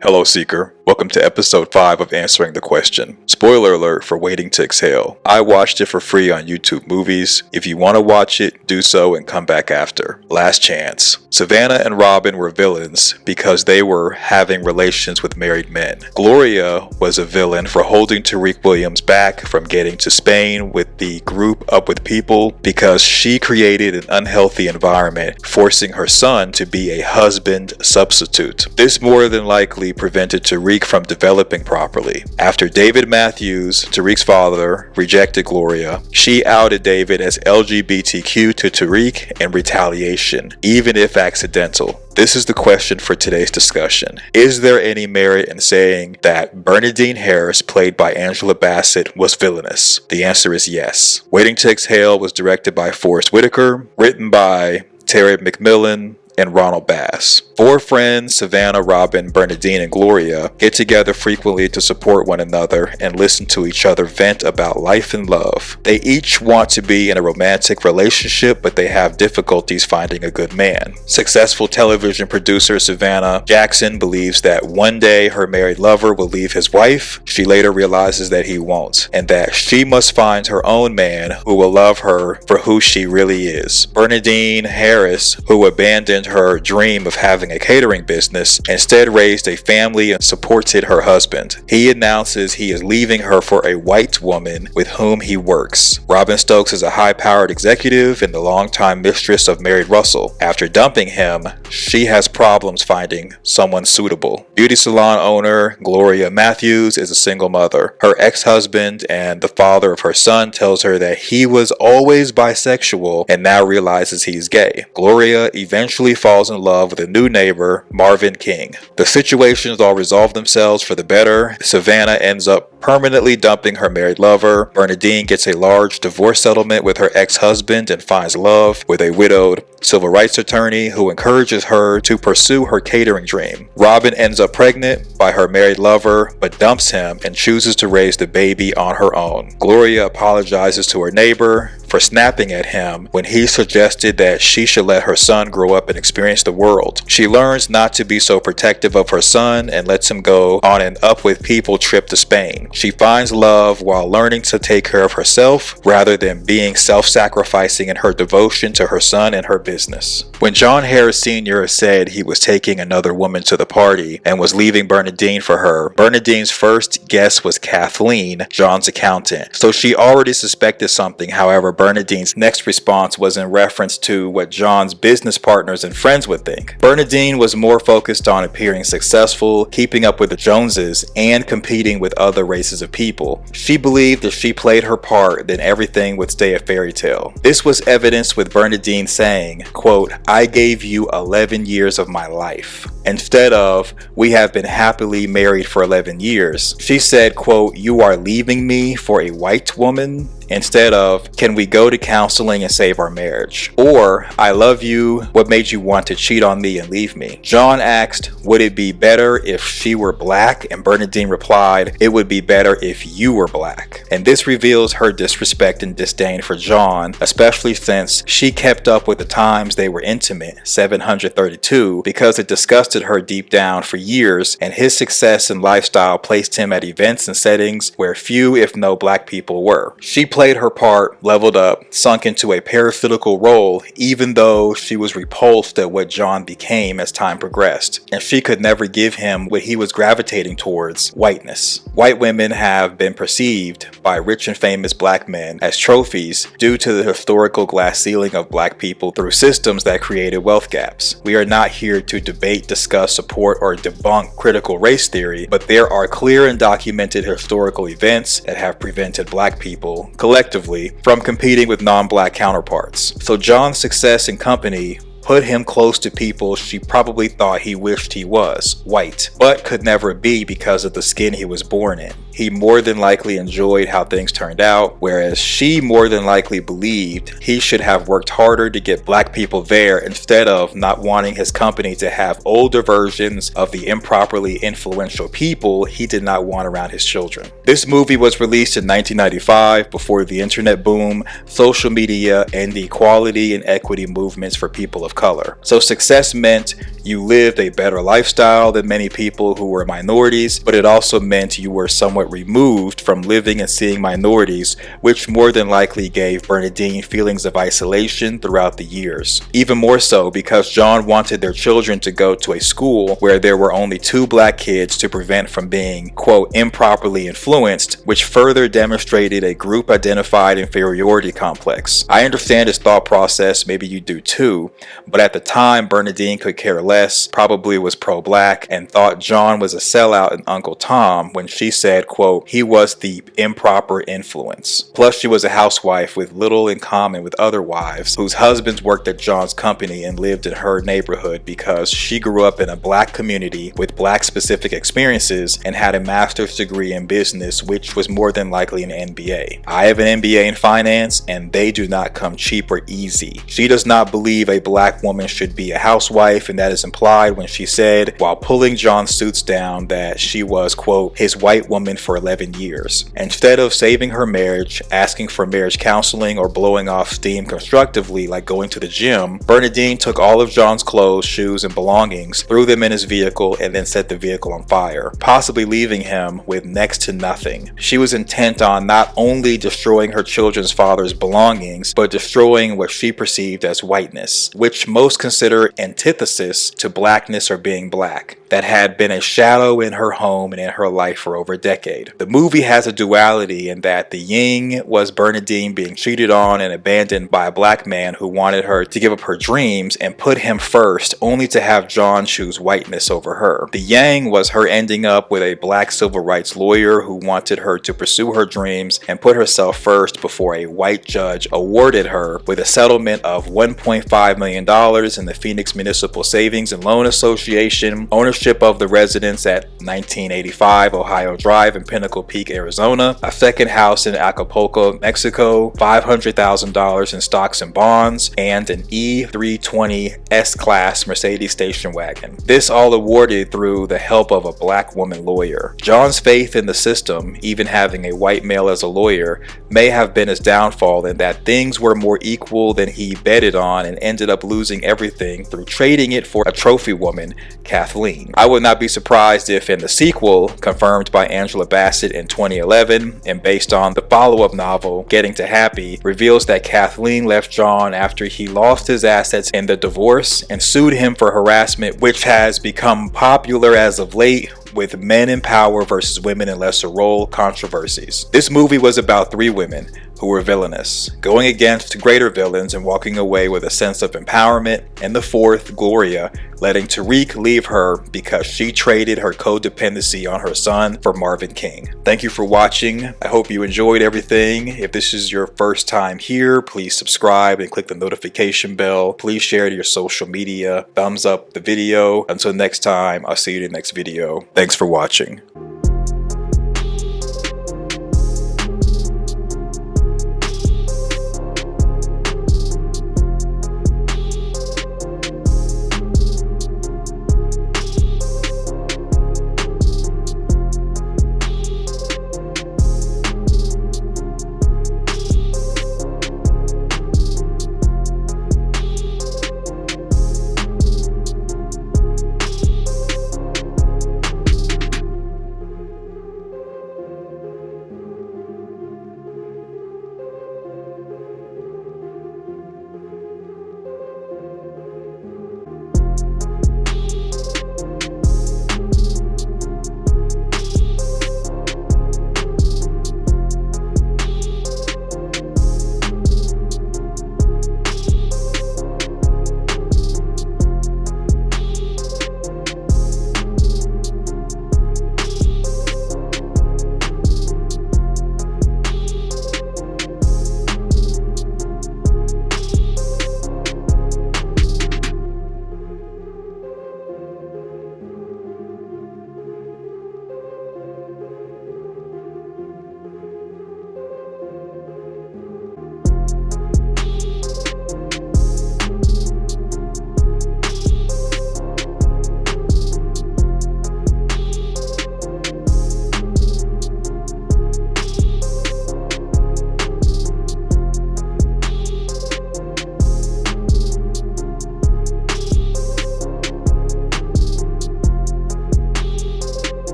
Hello Seeker, welcome to episode 5 of Answering the Question. Spoiler alert for Waiting to Exhale. I watched it for free on YouTube Movies. If you want to watch it, do so and come back after. Last chance. Savannah and Robin were villains because they were having relations with married men. Gloria was a villain for holding Tariq Williams back from getting to Spain with the group Up With People because she created an unhealthy environment, forcing her son to be a husband substitute. This more than likely prevented Tariq from developing properly. After David Matthews, Tariq's father, rejected Gloria, she outed David as LGBTQ to Tariq in retaliation, even if accidental. This is the question for today's discussion. Is there any merit in saying that Bernadine Harris, played by Angela Bassett, was villainous? The answer is yes. Waiting to Exhale was directed by Forrest Whitaker, written by Terry McMillan, and Ronald Bass. Four friends, Savannah, Robin, Bernadine, and Gloria, get together frequently to support one another and listen to each other vent about life and love. They each want to be in a romantic relationship, but they have difficulties finding a good man. Successful television producer Savannah Jackson believes that one day her married lover will leave his wife. She later realizes that he won't, and that she must find her own man who will love her for who she really is. Bernadine Harris, who abandoned her dream of having a catering business, instead raised a family and supported her husband. He announces he is leaving her for a white woman with whom he works. Robin Stokes is a high-powered executive and the longtime mistress of married Russell. After dumping him, she has problems finding someone suitable. Beauty salon owner Gloria Matthews is a single mother. Her ex-husband and the father of her son tells her that he was always bisexual and now realizes he's gay. Gloria eventually falls in love with a new neighbor, Marvin King. The situations all resolve themselves for the better. Savannah ends up permanently dumping her married lover. Bernadine gets a large divorce settlement with her ex-husband and finds love with a widowed civil rights attorney who encourages her to pursue her catering dream. Robin ends up pregnant by her married lover but dumps him and chooses to raise the baby on her own. Gloria apologizes to her neighbor for snapping at him when he suggested that she should let her son grow up and experience the world. She learns not to be so protective of her son and lets him go on an Up With People trip to Spain. She finds love while learning to take care of herself rather than being self-sacrificing in her devotion to her son and her business. When John Harris Sr. said he was taking another woman to the party and was leaving Bernadine for her, Bernadine's first guess was Kathleen, John's accountant. So she already suspected something. However, Bernadine's next response was in reference to what John's business partners and friends would think. Bernadine was more focused on appearing successful, keeping up with the Joneses, and competing with other races of people. She believed if she played her part, then everything would stay a fairy tale. This was evidenced with Bernadine saying, quote, "I gave you 11 years of my life." Instead of, "We have been happily married for 11 years, she said, quote, "You are leaving me for a white woman?" Instead of, "Can we go to counseling and save our marriage?" Or, "I love you. What made you want to cheat on me and leave me?" John asked, "Would it be better if she were black?" And Bernadine replied, "It would be better if you were black." And this reveals her disrespect and disdain for John, especially since she kept up with the times they were intimate, 732, because it disgusted her deep down for years, and his success and lifestyle placed him at events and settings where few, if no, black people were. She played her part, leveled up, sunk into a parasitical role, even though she was repulsed at what John became as time progressed, and she could never give him what he was gravitating towards, whiteness. White women have been perceived by rich and famous black men as trophies due to the historical glass ceiling of black people through systems that created wealth gaps. We are not here to debate, discuss, support, or debunk critical race theory, but there are clear and documented historical events that have prevented black people collectively from competing with non-black counterparts. So John's success and company put him close to people she probably thought he wished he was, white, but could never be because of the skin he was born in. He more than likely enjoyed how things turned out, whereas she more than likely believed he should have worked harder to get black people there instead of not wanting his company to have older versions of the improperly influential people he did not want around his children. This movie was released in 1995 before the internet boom, social media, and the equality and equity movements for people of color. So success meant You lived a better lifestyle than many people who were minorities, but it also meant you were somewhat removed from living and seeing minorities, which more than likely gave Bernadine feelings of isolation throughout the years. Even more so because John wanted their children to go to a school where there were only 2 black kids to prevent from being, quote, improperly influenced, which further demonstrated a group identified inferiority complex. I understand his thought process, maybe you do too, but at the time Bernadine could care less, probably was pro-black, and thought John was a sellout and Uncle Tom when she said, quote, he was the improper influence. Plus she was a housewife with little in common with other wives whose husbands worked at John's company and lived in her neighborhood because she grew up in a black community with black specific experiences and had a master's degree in business, which was more than likely an MBA. I have an MBA in finance, and they do not come cheap or easy. She does not believe a black woman should be a housewife, and that is implied when she said, while pulling John's suits down, that she was, quote, his white woman for 11 years. Instead of saving her marriage, asking for marriage counseling, or blowing off steam constructively like going to the gym, Bernadine took all of John's clothes, shoes, and belongings, threw them in his vehicle, and then set the vehicle on fire, possibly leaving him with next to nothing. She was intent on not only destroying her children's father's belongings, but destroying what she perceived as whiteness, which most consider antithesis to blackness or being black, that had been a shadow in her home and in her life for over a decade. The movie has a duality in that the yin was Bernadine being cheated on and abandoned by a black man who wanted her to give up her dreams and put him first, only to have John choose whiteness over her. The yang was her ending up with a black civil rights lawyer who wanted her to pursue her dreams and put herself first before a white judge awarded her with a settlement of $1.5 million in the Phoenix Municipal Savings and Loan Association, ownership of the residence at 1985 Ohio Drive in Pinnacle Peak, Arizona, a second house in Acapulco, Mexico, $500,000 in stocks and bonds, and an E320 S-Class Mercedes station wagon. This all awarded through the help of a black woman lawyer. John's faith in the system, even having a white male as a lawyer, may have been his downfall in that things were more equal than he betted on and ended up losing everything through trading it for a trophy woman, Kathleen. I would not be surprised if in the sequel, confirmed by Angela Bassett in 2011 and based on the follow-up novel, Getting to Happy, reveals that Kathleen left John after he lost his assets in the divorce and sued him for harassment, which has become popular as of late with men in power versus women in lesser role controversies. This movie was about 3 women who were villainous, going against greater villains and walking away with a sense of empowerment, and the 4th, Gloria, letting Tariq leave her because she traded her codependency on her son for Marvin King. Thank you for watching. I hope you enjoyed everything. If this is your first time here, please subscribe and click the notification bell. Please share to your social media. Thumbs up the video. Until next time, I'll see you in the next video. Thanks for watching.